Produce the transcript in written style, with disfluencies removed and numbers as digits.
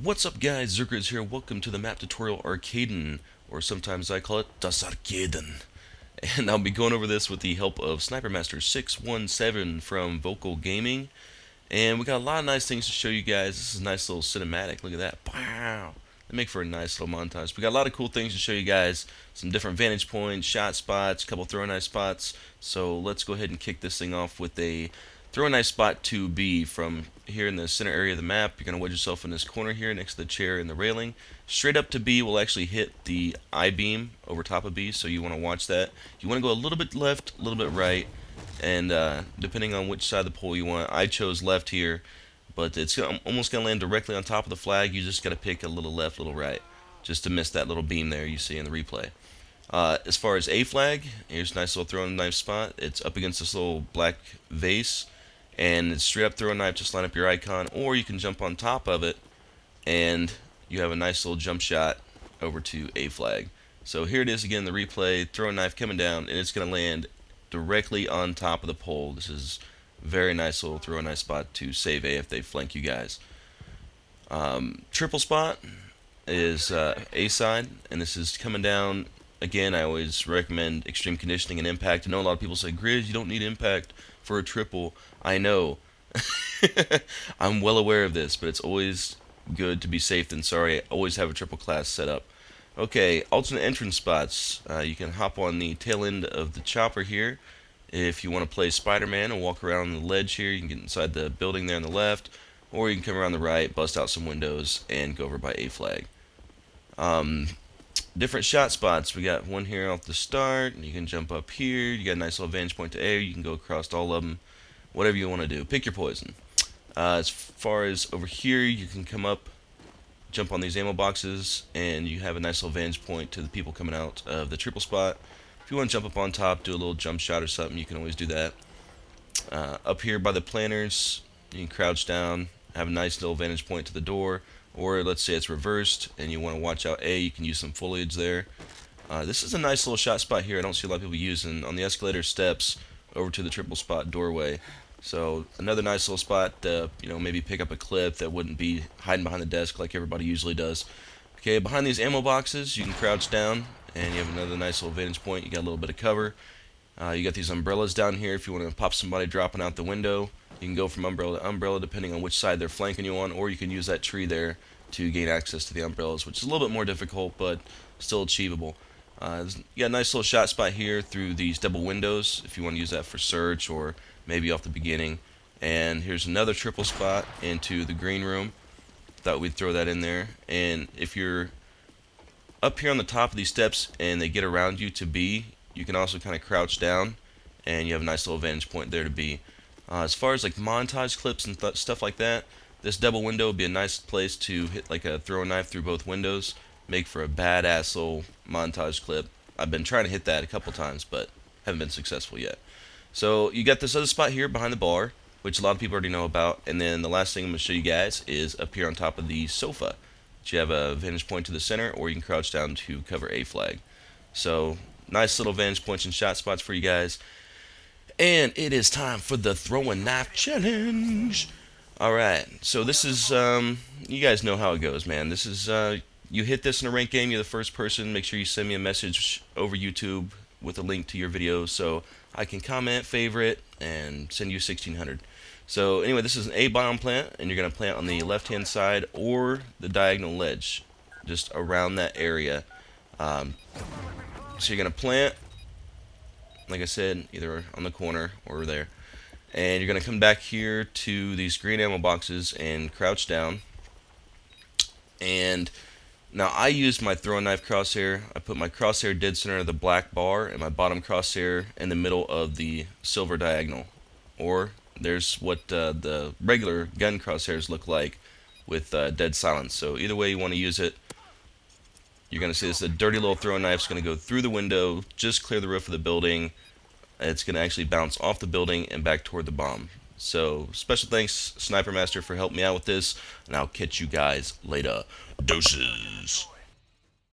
What's up guys, zzirGrizz here, welcome to the map tutorial Arkaden, or sometimes I call it das Arkaden. And I'll be going over this with the help of Sniper Master 617 from Optic Gaming. And we got a lot of nice things to show you guys. This is a nice little cinematic, look at that, wow. They make for a nice little montage. We got a lot of cool things to show you guys, some different vantage points, shot spots, a couple throw knife spots. So let's go ahead and kick this thing off with a throw a knife spot to B from here in the center area of the map. You're going to wedge yourself in this corner here next to the chair and the railing. Straight up to B will actually hit the I-beam over top of B, so you want to watch that. You want to go a little bit left, a little bit right, and depending on which side of the pole you want. I chose left here, but it's almost going to land directly on top of the flag. You just got to pick a little left, a little right, just to miss that little beam there you see in the replay. As far as A flag, here's a nice little throwing knife spot. It's up against this little black vase, and it's straight up throw a knife, just line up your icon, or you can jump on top of it and you have a nice little jump shot over to A flag. So here it is again, the replay, throw a knife coming down, and it's going to land directly on top of the pole. This is a very nice little throw a knife spot to save A if they flank you guys. Triple spot is A side, and this is coming down. Again, I always recommend extreme conditioning and impact. I know a lot of people say, Grizz, you don't need impact for a triple. I know. I'm well aware of this, but it's always good to be safe than sorry. I always have a triple class set up. Okay, alternate entrance spots. You can hop on the tail end of the chopper here. If you want to play Spider-Man and walk around the ledge here, you can get inside the building there on the left, or you can come around the right, bust out some windows, and go over by A flag. Different shot spots. We got one here off the start. You can jump up here. You got a nice little vantage point to A. You can go across all of them. Whatever you want to do. Pick your poison. As far as over here, you can come up, jump on these ammo boxes, and you have a nice little vantage point to the people coming out of the triple spot. If you want to jump up on top, do a little jump shot or something, you can always do that. Up here by the planters, you can crouch down, have a nice little vantage point to the door. Or let's say it's reversed and you want to watch out A, you can use some foliage there. This is a nice little shot spot here I don't see a lot of people using, on the escalator steps over to the triple spot doorway. So another nice little spot to, maybe pick up a clip that wouldn't be hiding behind the desk like everybody usually does. Okay, behind these ammo boxes you can crouch down and you have another nice little vantage point. You got a little bit of cover. You got these umbrellas down here if you want to pop somebody dropping out the window. You can go from umbrella to umbrella depending on which side they're flanking you on, or you can use that tree there to gain access to the umbrellas, which is a little bit more difficult, but still achievable. You got a nice little shot spot here through these double windows if you want to use that for search or maybe off the beginning. And here's another triple spot into the green room. Thought we'd throw that in there. And if you're up here on the top of these steps and they get around you to B, you can also kind of crouch down and you have a nice little vantage point there to B. As far as like montage clips and stuff like that, this double window would be a nice place to hit like a throw a knife through both windows, make for a badass little montage clip. I've been trying to hit that a couple times, but haven't been successful yet. So you got this other spot here behind the bar, which a lot of people already know about, and then the last thing I'm going to show you guys is up here on top of the sofa. You have a vantage point to the center, or you can crouch down to cover A flag. So nice little vantage points and shot spots for you guys. And it is time for the throwing knife challenge. Alright, so this is, you guys know how it goes, man. This is, you hit this in a ranked game, you're the first person. Make sure you send me a message over YouTube with a link to your video so I can comment, favorite, and send you 1600. So anyway, this is an A-bomb plant, and you're going to plant on the left-hand side or the diagonal ledge, just around that area. So you're going to plant, like I said, either on the corner or there. And you're going to come back here to these green ammo boxes and crouch down. And now I used my throw knife crosshair. I put my crosshair dead center of the black bar and my bottom crosshair in the middle of the silver diagonal. Or there's what the regular gun crosshairs look like with dead silence. So either way you want to use it, you're going to see this. The dirty little throw knife is going to go through the window, just clear the roof of the building. It's going to actually bounce off the building and back toward the bomb. So special thanks Sniper Master for helping me out with this, and I'll catch you guys later. Doses.